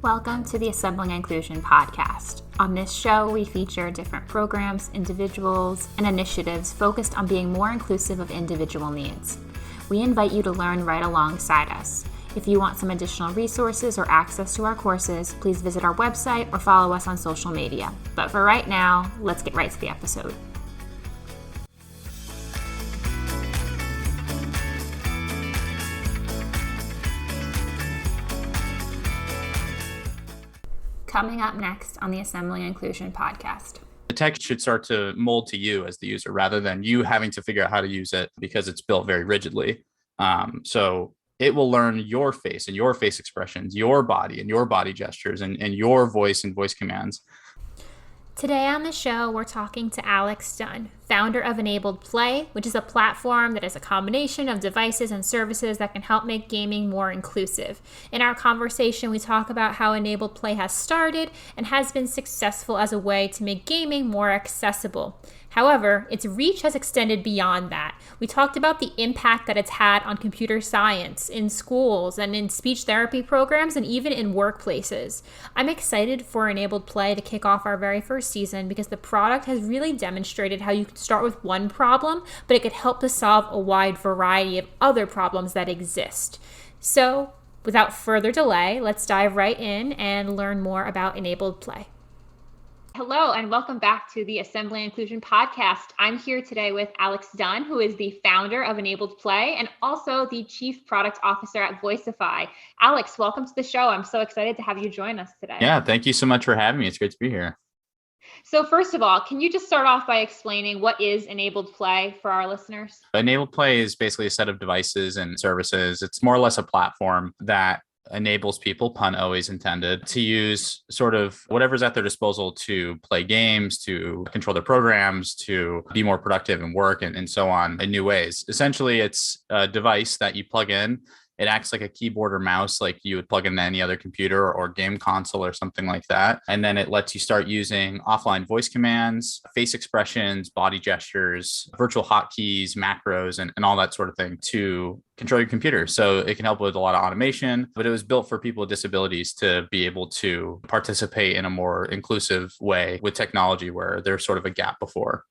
Welcome to the Assembling Inclusion podcast. On this show, we feature different programs, individuals, and initiatives focused on being more inclusive of individual needs. We invite you to learn right alongside us. If you want some additional resources or access to our courses, please visit our website or follow us on social media. But for right now, let's get right to the episode. Coming up next on the Assembling Inclusion podcast. The tech should start to mold to you as the user rather than you having to figure out how to use it because it's built very rigidly. So it will learn your face and your face expressions, your body and your body gestures and your voice and voice commands. Today on the show, we're talking to Alex Dunn, founder of Enabled Play, which is a platform that is a combination of devices and services that can help make gaming more inclusive. In our conversation, we talk about how Enabled Play has started and has been successful as a way to make gaming more accessible. However, its reach has extended beyond that. We talked about the impact that it's had on computer science, in schools, and in speech therapy programs, and even in workplaces. I'm excited for Enabled Play to kick off our very first season because the product has really demonstrated how you can start with one problem, but it could help to solve a wide variety of other problems that exist. So, without further delay, let's dive right in and learn more about Enabled Play. Hello, and welcome back to the Assembly Inclusion podcast. I'm here today with Alex Dunn, who is the founder of Enabled Play and also the Chief Product Officer at Voicify. Alex, welcome to the show. I'm so excited to have you join us today. Yeah, thank you so much for having me. It's great to be here. So first of all, can you just start off by explaining what is Enabled Play for our listeners? Enabled Play is basically a set of devices and services. It's more or less a platform that enables people, pun always intended, to use sort of whatever's at their disposal to play games, to control their programs, to be more productive and work and so on in new ways. Essentially, it's a device that you plug in. It acts like a keyboard or mouse, like you would plug into any other computer or game console or something like that. And then it lets you start using offline voice commands, face expressions, body gestures, virtual hotkeys, macros, and all that sort of thing to control your computer. So it can help with a lot of automation, but it was built for people with disabilities to be able to participate in a more inclusive way with technology where there's sort of a gap before.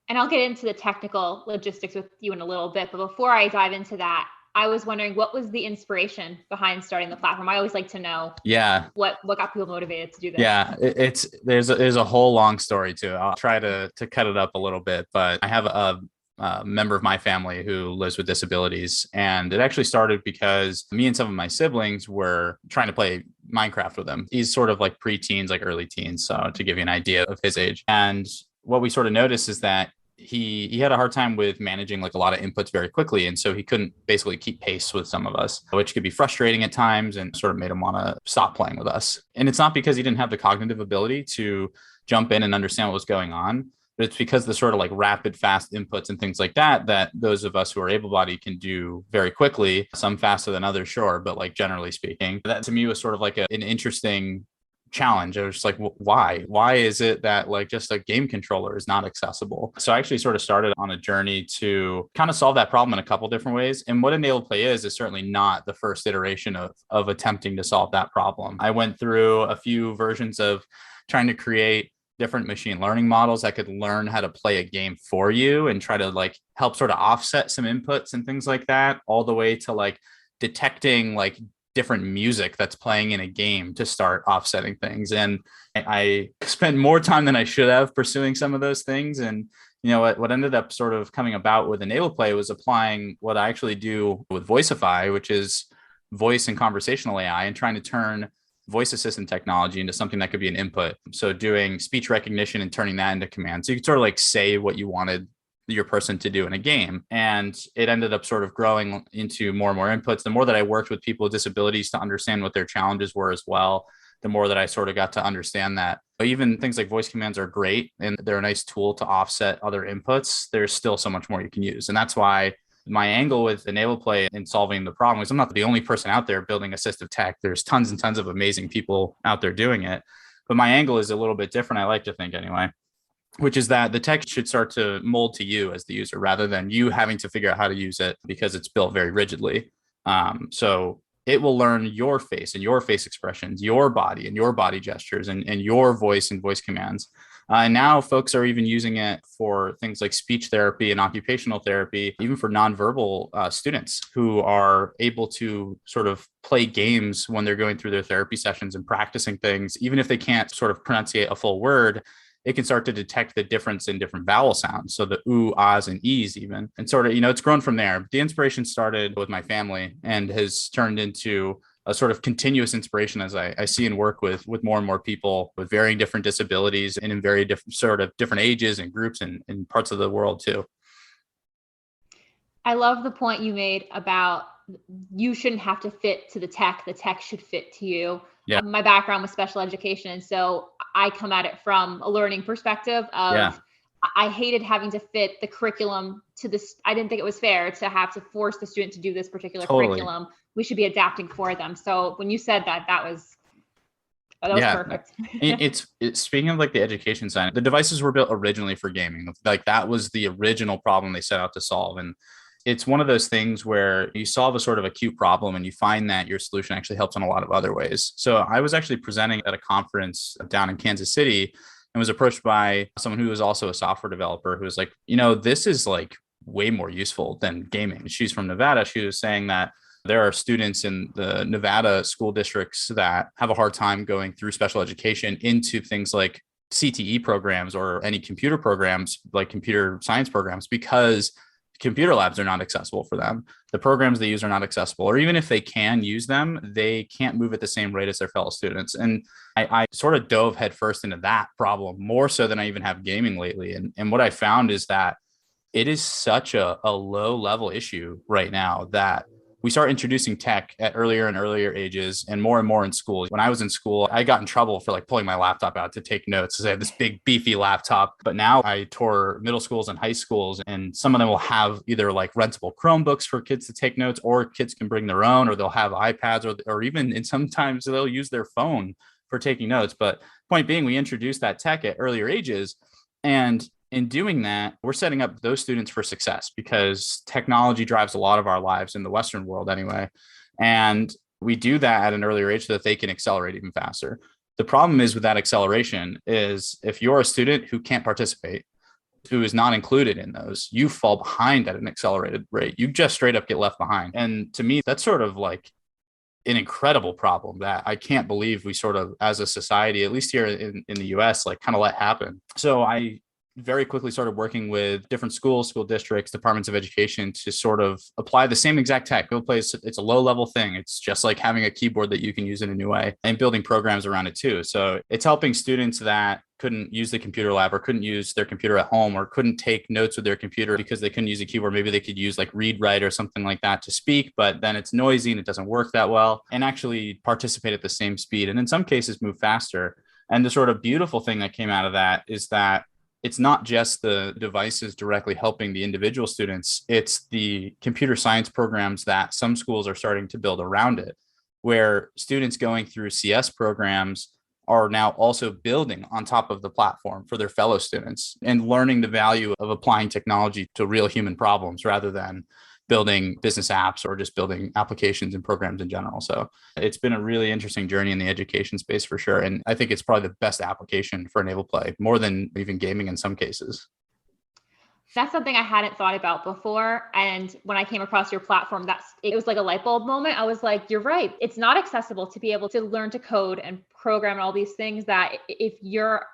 And I'll get into the technical logistics with you in a little bit, but before I dive into that, I was wondering, what was the inspiration behind starting the platform? I always like to know what got people motivated to do this. Yeah, there's a whole long story to it. I'll try to cut it up a little bit, but I have a member of my family who lives with disabilities. And it actually started because me and some of my siblings were trying to play Minecraft with him. He's sort of like pre-teens, like early teens. So to give you an idea of his age. And what we sort of noticed is that he had a hard time with managing like a lot of inputs very quickly. And so he couldn't basically keep pace with some of us, which could be frustrating at times and sort of made him want to stop playing with us. And it's not because he didn't have the cognitive ability to jump in and understand what was going on, but it's because the sort of like rapid, fast inputs and things like that those of us who are able-bodied can do very quickly, some faster than others, sure. But like generally speaking, that to me was sort of like an interesting challenge. I was just like, why is it that like just a game controller is not accessible? So I actually sort of started on a journey to kind of solve that problem in a couple different ways. And what Enabled Play is certainly not the first iteration of attempting to solve that problem. I went through a few versions of trying to create different machine learning models that could learn how to play a game for you and try to like help sort of offset some inputs and things like that, all the way to like detecting like different music that's playing in a game to start offsetting things. And I spent more time than I should have pursuing some of those things. And you know what ended up sort of coming about with Enabled Play was applying what I actually do with Voicify, which is voice and conversational AI, and trying to turn voice assistant technology into something that could be an input. So doing speech recognition and turning that into commands. So you could sort of like say what you wanted your person to do in a game. And it ended up sort of growing into more and more inputs. The more that I worked with people with disabilities to understand what their challenges were as well, the more that I sort of got to understand that. But even things like voice commands are great and they're a nice tool to offset other inputs. There's still so much more you can use. And that's why my angle with Enabled Play in solving the problem is I'm not the only person out there building assistive tech. There's tons and tons of amazing people out there doing it. But my angle is a little bit different, I like to think anyway, which is that the tech should start to mold to you as the user rather than you having to figure out how to use it because it's built very rigidly. So it will learn your face and your face expressions, your body and your body gestures and your voice and voice commands. And now folks are even using it for things like speech therapy and occupational therapy, even for nonverbal students who are able to sort of play games when they're going through their therapy sessions and practicing things. Even if they can't sort of pronunciate a full word, it can start to detect the difference in different vowel sounds. So the ooh, ahs, and e's even. And sort of, it's grown from there. The inspiration started with my family and has turned into a sort of continuous inspiration as I see and work with more and more people with varying different disabilities and in very different sort of different ages and groups and parts of the world too. I love the point you made about you shouldn't have to fit to the tech should fit to you. Yeah. My background was special education. And so I come at it from a learning perspective of, I hated having to fit the curriculum to this. I didn't think it was fair to have to force the student to do this particular curriculum. We should be adapting for them. So when you said that, that was perfect. it's speaking of like the education side, the devices were built originally for gaming. Like that was the original problem they set out to solve. And it's one of those things where you solve a sort of acute problem and you find that your solution actually helps in a lot of other ways. So I was actually presenting at a conference down in Kansas City and was approached by someone who was also a software developer who was like, this is like way more useful than gaming. She's from Nevada. She was saying that there are students in the Nevada school districts that have a hard time going through special education into things like CTE programs or any computer programs, like computer science programs, because computer labs are not accessible for them. The programs they use are not accessible, or even if they can use them, they can't move at the same rate as their fellow students. And I sort of dove headfirst into that problem more so than I even have gaming lately. And what I found is that it is such a low level issue right now that we start introducing tech at earlier and earlier ages and more in school. When I was in school, I got in trouble for like pulling my laptop out to take notes because I have this big beefy laptop. But now I tour middle schools and high schools, and some of them will have either like rentable Chromebooks for kids to take notes, or kids can bring their own, or they'll have iPads, or even and sometimes they'll use their phone for taking notes. But point being, we introduced that tech at earlier ages. And in doing that, we're setting up those students for success because technology drives a lot of our lives in the Western world anyway. And we do that at an earlier age so that they can accelerate even faster. The problem is with that acceleration is if you're a student who can't participate, who is not included in those, you fall behind at an accelerated rate. You just straight up get left behind. And to me, that's sort of like an incredible problem that I can't believe we sort of, as a society, at least here in the US, like kind of let happen. So I very quickly started working with different schools, school districts, departments of education to sort of apply the same exact tech. It's a low level thing. It's just like having a keyboard that you can use in a new way, and building programs around it too. So it's helping students that couldn't use the computer lab or couldn't use their computer at home or couldn't take notes with their computer because they couldn't use a keyboard. Maybe they could use like read, write or something like that to speak, but then it's noisy and it doesn't work that well, and actually participate at the same speed. And in some cases move faster. And the sort of beautiful thing that came out of that is that it's not just the devices directly helping the individual students, it's the computer science programs that some schools are starting to build around it, where students going through CS programs are now also building on top of the platform for their fellow students and learning the value of applying technology to real human problems rather than building business apps or just building applications and programs in general. So it's been a really interesting journey in the education space for sure. And I think it's probably the best application for enabled play, more than even gaming in some cases. That's something I hadn't thought about before. And when I came across your platform, it was like a light bulb moment. I was like, you're right. It's not accessible to be able to learn to code and program and all these things that if you're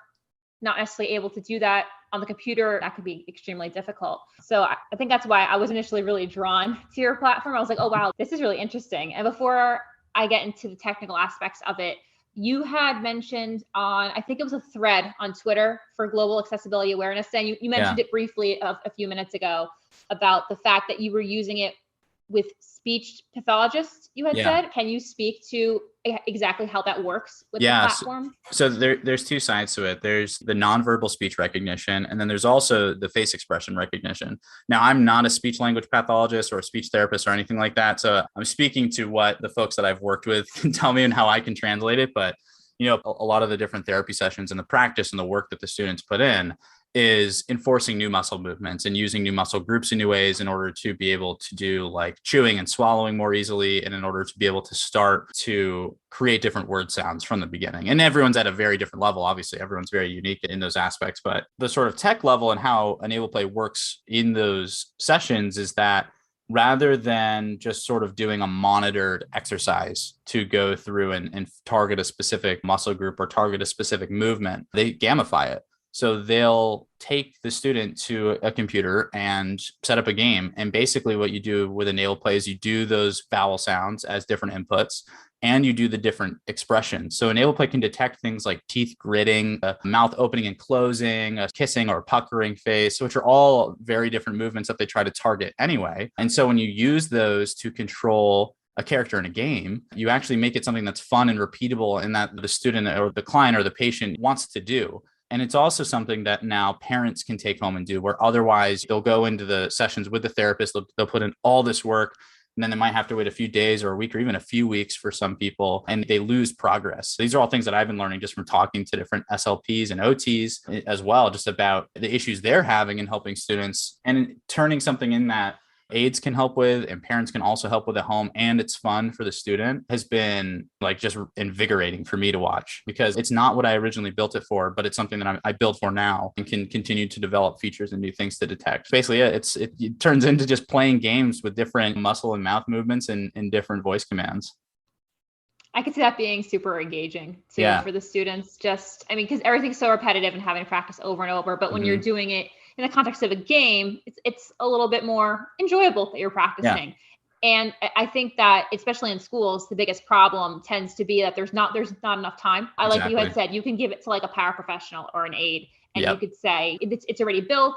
not necessarily able to do that on the computer, that could be extremely difficult. So I think that's why I was initially really drawn to your platform. I was like, oh, wow, this is really interesting. And before I get into the technical aspects of it, you had mentioned on, I think it was a thread on Twitter for global accessibility awareness. And you mentioned it briefly a few minutes ago about the fact that you were using it with speech pathologists, you had said. Can you speak to exactly how that works with the platform? So there's two sides to it. There's the nonverbal speech recognition, and then there's also the face expression recognition. Now, I'm not a speech language pathologist or a speech therapist or anything like that. So I'm speaking to what the folks that I've worked with can tell me and how I can translate it. But a lot of the different therapy sessions and the practice and the work that the students put in, is enforcing new muscle movements and using new muscle groups in new ways in order to be able to do like chewing and swallowing more easily, and in order to be able to start to create different word sounds from the beginning. And everyone's at a very different level. Obviously, everyone's very unique in those aspects, but the sort of tech level and how Enable Play works in those sessions is that rather than just sort of doing a monitored exercise to go through and target a specific muscle group or target a specific movement, they gamify it. So they'll take the student to a computer and set up a game. And basically what you do with Enable Play is you do those vowel sounds as different inputs, and you do the different expressions. So Enable Play can detect things like teeth gritting, a mouth opening and closing, a kissing or puckering face, which are all very different movements that they try to target anyway. And so when you use those to control a character in a game, you actually make it something that's fun and repeatable and that the student or the client or the patient wants to do. And it's also something that now parents can take home and do, where otherwise they'll go into the sessions with the therapist, they'll put in all this work, and then they might have to wait a few days or a week or even a few weeks for some people, and they lose progress. These are all things that I've been learning just from talking to different SLPs and OTs as well, just about the issues they're having in helping students and turning something in that aides can help with and parents can also help with at home, and it's fun for the student, has been like just invigorating for me to watch, because it's not what I originally built it for, but it's something that I build for now and can continue to develop features and new things to detect. Basically, it turns into just playing games with different muscle and mouth movements and different voice commands. I could see that being super engaging too for the students. Just, I mean, because everything's so repetitive and having to practice over and over, but when you're doing it in the context of a game, it's a little bit more enjoyable that you're practicing. Yeah. And I think that, especially in schools, the biggest problem tends to be that there's not enough time. I like what you had said, you can give it to like a paraprofessional or an aide, and you could say it's already built.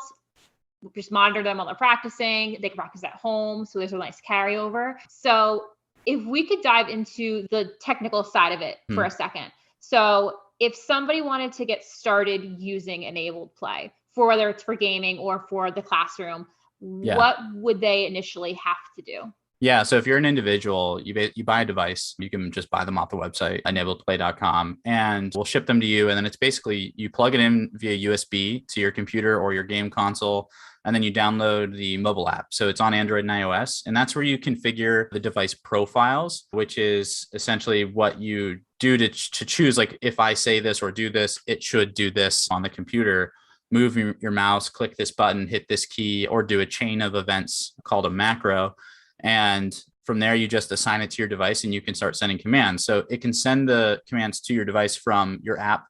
Just monitor them while they're practicing. They can practice at home, so there's a nice carryover. So if we could dive into the technical side of it for a second. So if somebody wanted to get started using Enabled Play, for whether it's for gaming or for the classroom, what would they initially have to do? Yeah. So if you're an individual, you buy a device, you can just buy them off the website, enabledplay.com, and we'll ship them to you. And then it's basically, you plug it in via USB to your computer or your game console, and then you download the mobile app. So it's on Android and iOS, and that's where you configure the device profiles, which is essentially what you do to choose, like, if I say this or do this, it should do this on the computer. Move your mouse, click this button, hit this key, or do a chain of events called a macro. And from there, you just assign it to your device and you can start sending commands. So it can send the commands to your device from your app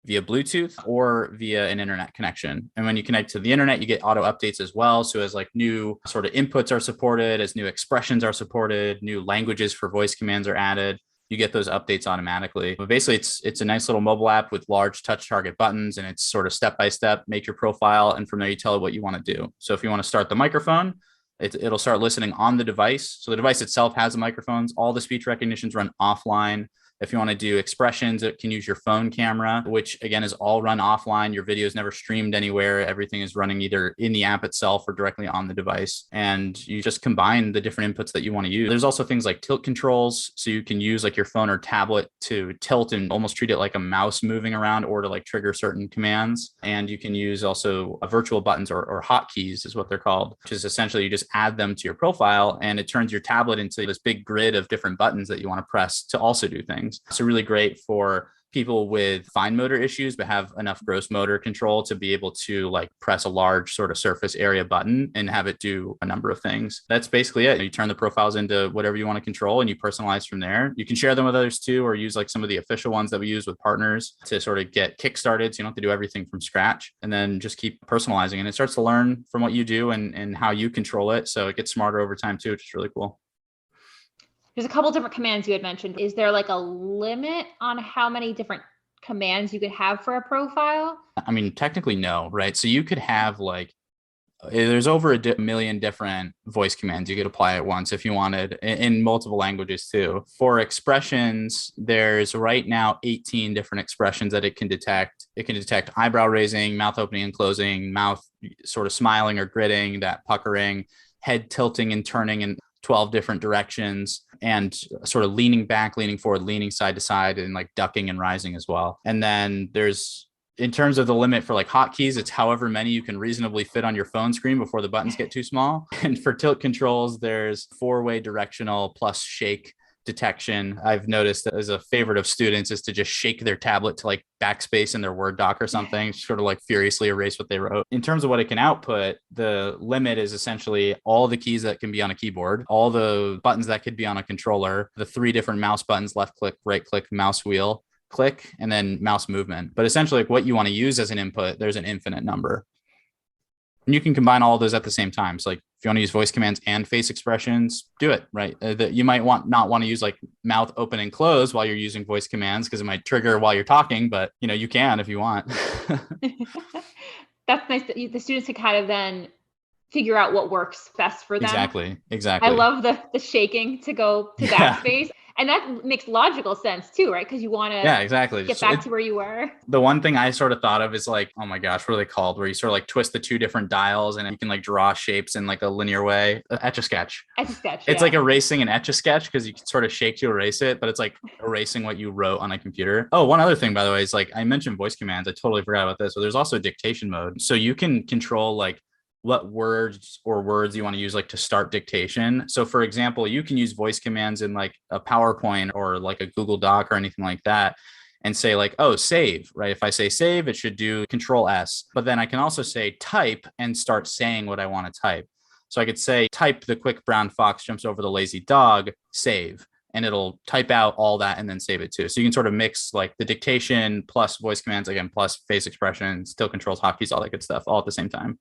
via Bluetooth or via an internet connection. And when you connect to the internet, you get auto updates as well. So as like new sort of inputs are supported, as new expressions are supported, new languages for voice commands are added, you get those updates automatically. But basically, it's a nice little mobile app with large touch target buttons, and it's sort of step-by-step, make your profile. And from there, you tell it what you want to do. So if you want to start the microphone, it'll start listening on the device. So the device itself has the microphones. All the speech recognitions run offline. If you want to do expressions, it can use your phone camera, which again is all run offline. Your video is never streamed anywhere. Everything is running either in the app itself or directly on the device. And you just combine the different inputs that you want to use. There's also things like tilt controls. So you can use like your phone or tablet to tilt and almost treat it like a mouse moving around, or to like trigger certain commands. And you can use also virtual buttons or hotkeys is what they're called, which is essentially you just add them to your profile and it turns your tablet into this big grid of different buttons that you want to press to also do things. So really great for people with fine motor issues, but have enough gross motor control to be able to like press a large sort of surface area button and have it do a number of things. That's basically it. You turn the profiles into whatever you want to control and you personalize from there. You can share them with others too, or use like some of the official ones that we use with partners to sort of get kickstarted. So you don't have to do everything from scratch, and then just keep personalizing. And it starts to learn from what you do and how you control it. So it gets smarter over time too, which is really cool. There's a couple different commands you had mentioned. Is there like a limit on how many different commands you could have for a profile? I mean, technically no, right? So you could have like, there's over a million different voice commands you could apply at once if you wanted, in multiple languages too. For expressions, there's right now 18 different expressions that it can detect. It can detect eyebrow raising, mouth opening and closing, mouth sort of smiling or gritting, that puckering, head tilting and turning in 12 different directions, and sort of leaning back, leaning forward, leaning side to side, and like ducking and rising as well. And then there's in terms of the limit for like hotkeys, it's however many you can reasonably fit on your phone screen before the buttons get too small. And for tilt controls, there's 4-way directional plus shake detection. I've noticed that as a favorite of students is to just shake their tablet to like backspace in their Word doc or something, sort of like furiously erase what they wrote. In terms of what it can output, the limit is essentially all the keys that can be on a keyboard, all the buttons that could be on a controller, the 3 different mouse buttons, left click, right click, mouse wheel, click, and then mouse movement. But essentially like what you want to use as an input, there's an infinite number. And you can combine all of those at the same time. So like if you want to use voice commands and face expressions, do it, right? You might not want to use like mouth open and close while you're using voice commands because it might trigger while you're talking, but you can if you want. That's nice that the students can kind of then figure out what works best for them. Exactly. I love the shaking to go to backspace. And that makes logical sense too, right? Because you want to get back to where you were. The one thing I sort of thought of is like, oh my gosh, what are they called? Where you sort of like twist the 2 different dials and you can like draw shapes in like a linear way. Etch-a-sketch. It's like erasing an Etch-a-sketch because you can sort of shake to erase it, but it's like erasing what you wrote on a computer. Oh, one other thing, by the way, is like I mentioned voice commands. I totally forgot about this. So there's also dictation mode. So you can control like what words you want to use like to start dictation. So for example, you can use voice commands in like a PowerPoint or like a Google Doc or anything like that and say like, oh, save, right? If I say save, it should do Control S, but then I can also say type and start saying what I want to type. So I could say type the quick brown fox jumps over the lazy dog, save, and it'll type out all that and then save it too. So you can sort of mix like the dictation plus voice commands again, plus face expressions, still controls, hotkeys, all that good stuff all at the same time.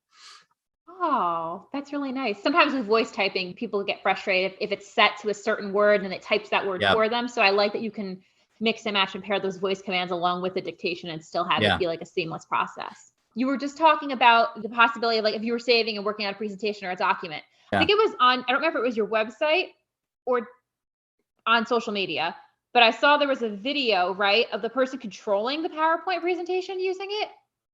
Oh, that's really nice. Sometimes with voice typing, people get frustrated if it's set to a certain word and it types that word for them. So I like that you can mix and match and pair those voice commands along with the dictation and still have it be like a seamless process. You were just talking about the possibility of like if you were saving and working on a presentation or a document. I think it was on, I don't remember if it was your website or on social media, but I saw there was a video, right, of the person controlling the PowerPoint presentation using it.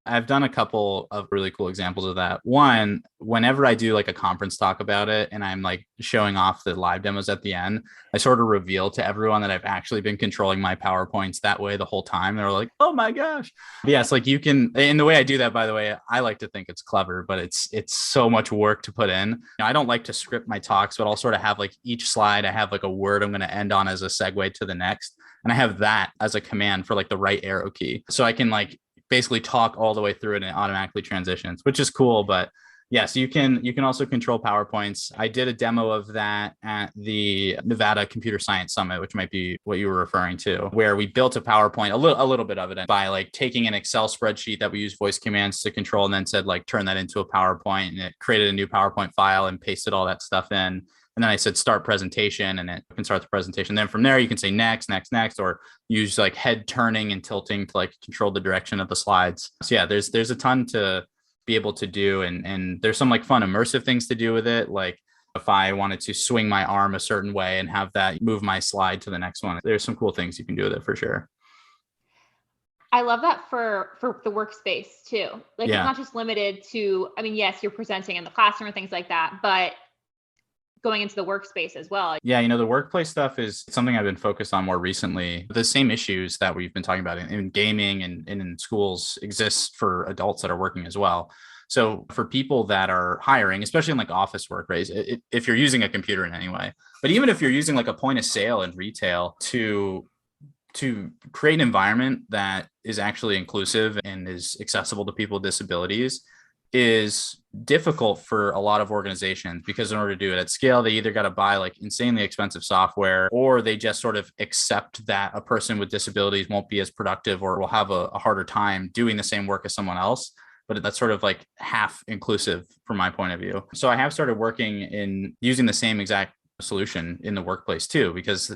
I've done a couple of really cool examples of that. One, whenever I do like a conference talk about it and I'm like showing off the live demos at the end, I sort of reveal to everyone that I've actually been controlling my PowerPoints that way the whole time. They're like, oh my gosh. Yes, like you can, and the way I do that, by the way, I like to think it's clever, but it's so much work to put in. I don't like to script my talks, but I'll sort of have like each slide, I have like a word I'm going to end on as a segue to the next. And I have that as a command for like the right arrow key. So I can like basically talk all the way through it and it automatically transitions, which is cool. But yes, you can also control PowerPoints. I did a demo of that at the Nevada Computer Science Summit, which might be what you were referring to, where we built a PowerPoint, a little bit of it by like taking an Excel spreadsheet that we use voice commands to control and then said like, turn that into a PowerPoint, and it created a new PowerPoint file and pasted all that stuff in. And then I said, start presentation, and it can start the presentation. Then from there, you can say next, or use like head turning and tilting to like control the direction of the slides. So yeah, there's a ton to be able to do. And there's some like fun immersive things to do with it. Like if I wanted to swing my arm a certain way and have that move my slide to the next one, there's some cool things you can do with it for sure. I love that for the workspace too. Like it's not just limited to, I mean, yes, you're presenting in the classroom and things like that, but going into the workspace as well. Yeah, the workplace stuff is something I've been focused on more recently. The same issues that we've been talking about in gaming and in schools exists for adults that are working as well. So for people that are hiring, especially in like office work, right? If you're using a computer in any way, but even if you're using like a point of sale in retail to create an environment that is actually inclusive and is accessible to people with disabilities, is difficult for a lot of organizations, because in order to do it at scale, they either got to buy like insanely expensive software, or they just sort of accept that a person with disabilities won't be as productive or will have a harder time doing the same work as someone else. But that's sort of like half inclusive from my point of view. So I have started working in using the same exact solution in the workplace too, because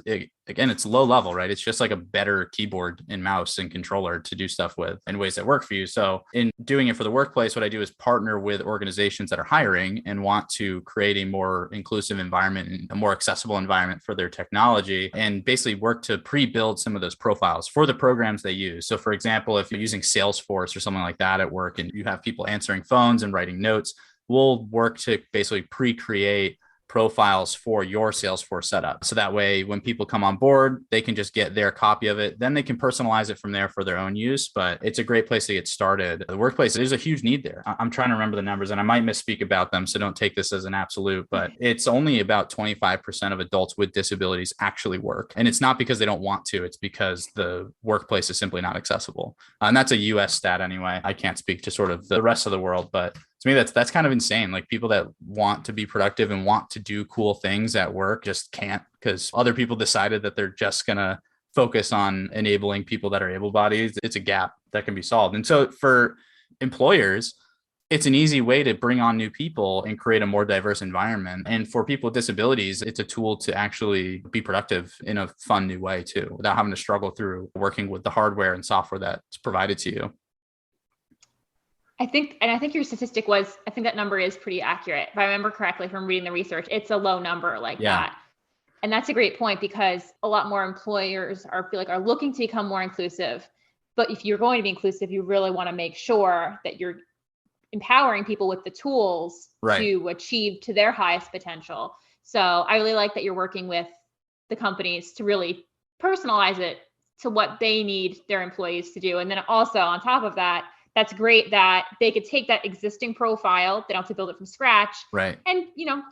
again, it's low level, right? It's just like a better keyboard and mouse and controller to do stuff with in ways that work for you. So in doing it for the workplace, what I do is partner with organizations that are hiring and want to create a more inclusive environment and a more accessible environment for their technology, and basically work to pre-build some of those profiles for the programs they use. So for example, if you're using Salesforce or something like that at work and you have people answering phones and writing notes, we'll work to basically pre-create profiles for your Salesforce setup. So that way, when people come on board, they can just get their copy of it. Then they can personalize it from there for their own use. But it's a great place to get started. The workplace, there's a huge need there. I'm trying to remember the numbers and I might misspeak about them. So don't take this as an absolute, but it's only about 25% of adults with disabilities actually work. And it's not because they don't want to, it's because the workplace is simply not accessible. And that's a US stat anyway. I can't speak to sort of the rest of the world, but to me, that's kind of insane. Like people that want to be productive and want to do cool things at work just can't because other people decided that they're just going to focus on enabling people that are able-bodied. It's a gap that can be solved. And so for employers, it's an easy way to bring on new people and create a more diverse environment. And for people with disabilities, it's a tool to actually be productive in a fun new way too, without having to struggle through working with the hardware and software that's provided to you. I think your statistic was, I think that number is pretty accurate. If I remember correctly from reading the research, it's a low number like that. And that's a great point because a lot more employers are looking to become more inclusive. But if you're going to be inclusive, you really want to make sure that you're empowering people with the tools to achieve to their highest potential. So I really like that you're working with the companies to really personalize it to what they need their employees to do. And then also on top of that, that's great that they could take that existing profile, they don't have to build it from scratch, and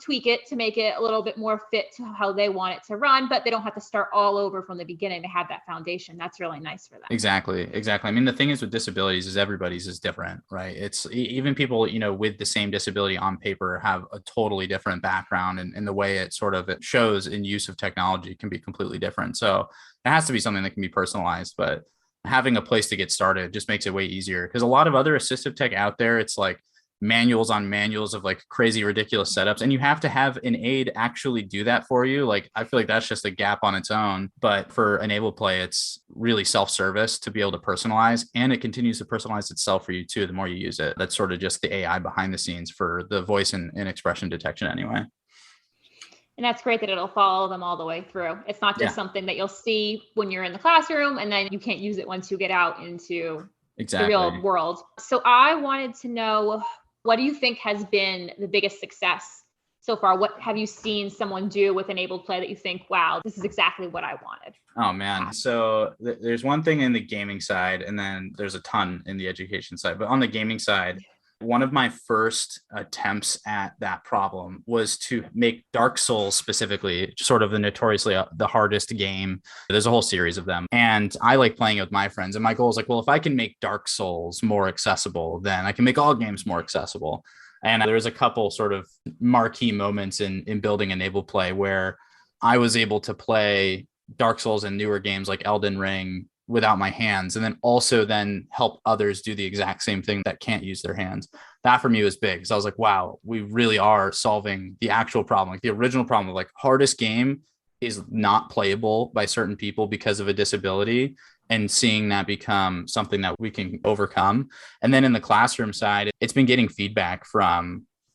tweak it to make it a little bit more fit to how they want it to run, but they don't have to start all over from the beginning to have that foundation. That's really nice for them. Exactly. I mean, the thing is with disabilities is everybody's is different, right? It's even people, with the same disability on paper have a totally different background, and the way it shows in use of technology can be completely different. So it has to be something that can be personalized, but having a place to get started just makes it way easier because a lot of other assistive tech out there, it's like manuals on manuals of like crazy, ridiculous setups. And you have to have an aide actually do that for you. Like, I feel like that's just a gap on its own. But for Enable Play, it's really self-service to be able to personalize, and it continues to personalize itself for you too, the more you use it. That's sort of just the AI behind the scenes for the voice and expression detection anyway. And that's great that it'll follow them all the way through. It's not just something that you'll see when you're in the classroom and then you can't use it once you get out into the real world. So I wanted to know, what do you think has been the biggest success so far? What have you seen someone do with Enabled Play that you think, wow, this is exactly what I wanted? Oh man. So there's one thing in the gaming side, and then there's a ton in the education side. But on the gaming side, one of my first attempts at that problem was to make Dark Souls specifically, sort of the notoriously the hardest game. There's a whole series of them. And I like playing it with my friends. And my goal is like, well, if I can make Dark Souls more accessible, then I can make all games more accessible. And there was a couple sort of marquee moments in building Enable Play where I was able to play Dark Souls and newer games like Elden Ring without my hands, and then also then help others do the exact same thing that can't use their hands. That for me was big. So I was like, wow, we really are solving the actual problem. Like the original problem of like hardest game is not playable by certain people because of a disability, and seeing that become something that we can overcome. And then in the classroom side, it's been getting feedback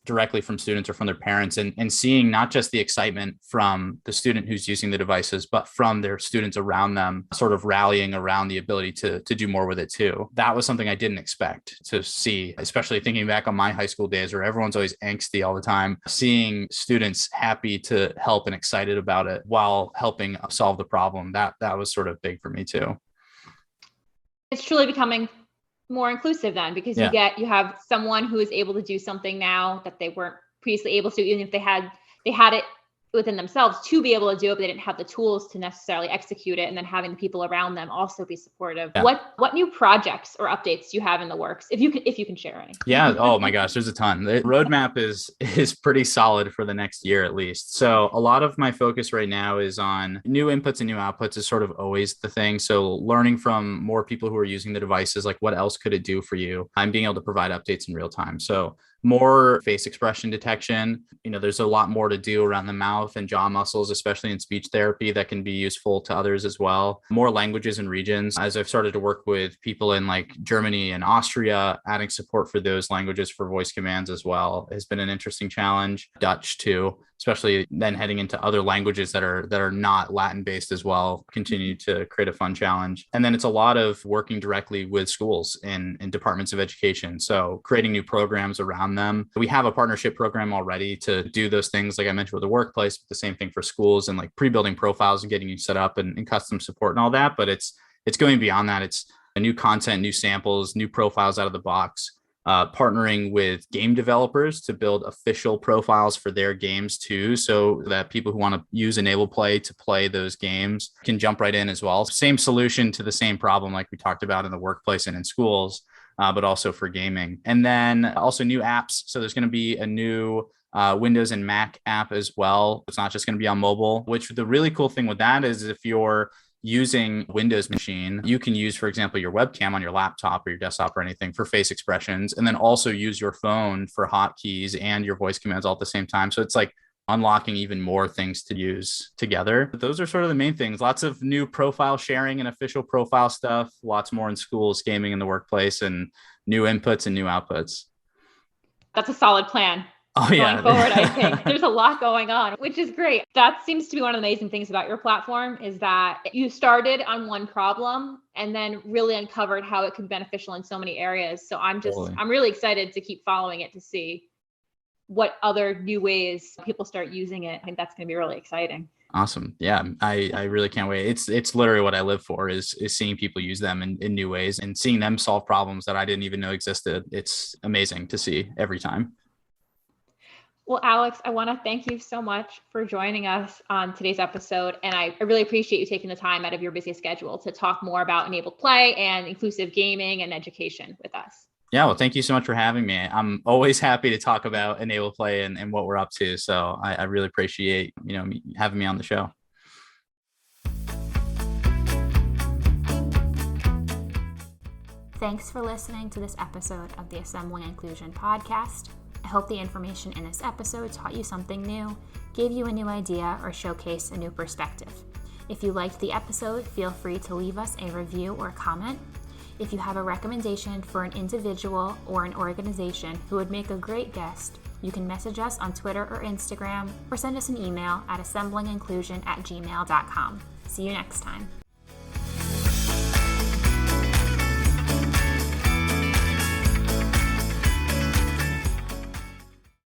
directly from students or from their parents, and seeing not just the excitement from the student who's using the devices, but from their students around them sort of rallying around the ability to do more with it too. That was something I didn't expect to see, especially thinking back on my high school days where everyone's always angsty all the time. Seeing students happy to help and excited about it while helping solve the problem, that was sort of big for me too. It's truly becoming more inclusive then, because you have someone who is able to do something now that they weren't previously able to, even if they had it within themselves to be able to do it, but they didn't have the tools to necessarily execute it, and then having the people around them also be supportive. What new projects or updates do you have in the works, if you can share any? Oh my gosh, there's a ton. The roadmap is pretty solid for the next year at least. So a lot of my focus right now is on new inputs and new outputs is sort of always the thing. So learning from more people who are using the devices, like what else could it do for you? I'm being able to provide updates in real time. So more face expression detection. There's a lot more to do around the mouth mouth and jaw muscles, especially in speech therapy, that can be useful to others as well. More languages and regions. As I've started to work with people in like Germany and Austria, adding support for those languages for voice commands as well has been an interesting challenge. Dutch too, especially then heading into other languages that are not Latin based as well, continue to create a fun challenge. And then it's a lot of working directly with schools in departments of education. So creating new programs around them. We have a partnership program already to do those things, like I mentioned with the workplace, but the same thing for schools and like pre-building profiles and getting you set up and custom support and all that. But it's going beyond that. It's a new content, new samples, new profiles out of the box. Partnering with game developers to build official profiles for their games too, so that people who want to use Enable Play to play those games can jump right in as well. Same solution to the same problem like we talked about in the workplace and in schools, but also for gaming. And then also new apps. So there's going to be a new Windows and Mac app as well. It's not just going to be on mobile, which the really cool thing with that is if you're using Windows machine, you can use, for example, your webcam on your laptop or your desktop or anything for face expressions, and then also use your phone for hotkeys and your voice commands all at the same time. So it's like unlocking even more things to use together. But those are sort of the main things. Lots of new profile sharing and official profile stuff, lots more in schools, gaming in the workplace, and new inputs and new outputs. That's a solid plan. Oh, yeah. Going forward, I think there's a lot going on, which is great. That seems to be one of the amazing things about your platform is that you started on one problem and then really uncovered how it could be beneficial in so many areas. So I'm really excited to keep following it to see what other new ways people start using it. I think that's going to be really exciting. Awesome. Yeah, I really can't wait. It's literally what I live for is seeing people use them in new ways and seeing them solve problems that I didn't even know existed. It's amazing to see every time. Well, Alex, I want to thank you so much for joining us on today's episode. And I really appreciate you taking the time out of your busy schedule to talk more about enabled play and inclusive gaming and education with us. Yeah, well, thank you so much for having me. I'm always happy to talk about enabled play and what we're up to. So I really appreciate, having me on the show. Thanks for listening to this episode of the Assembling Inclusion podcast. I hope the information in this episode taught you something new, gave you a new idea, or showcased a new perspective. If you liked the episode, feel free to leave us a review or comment. If you have a recommendation for an individual or an organization who would make a great guest, you can message us on Twitter or Instagram, or send us an email at assemblinginclusion@gmail.com. See you next time.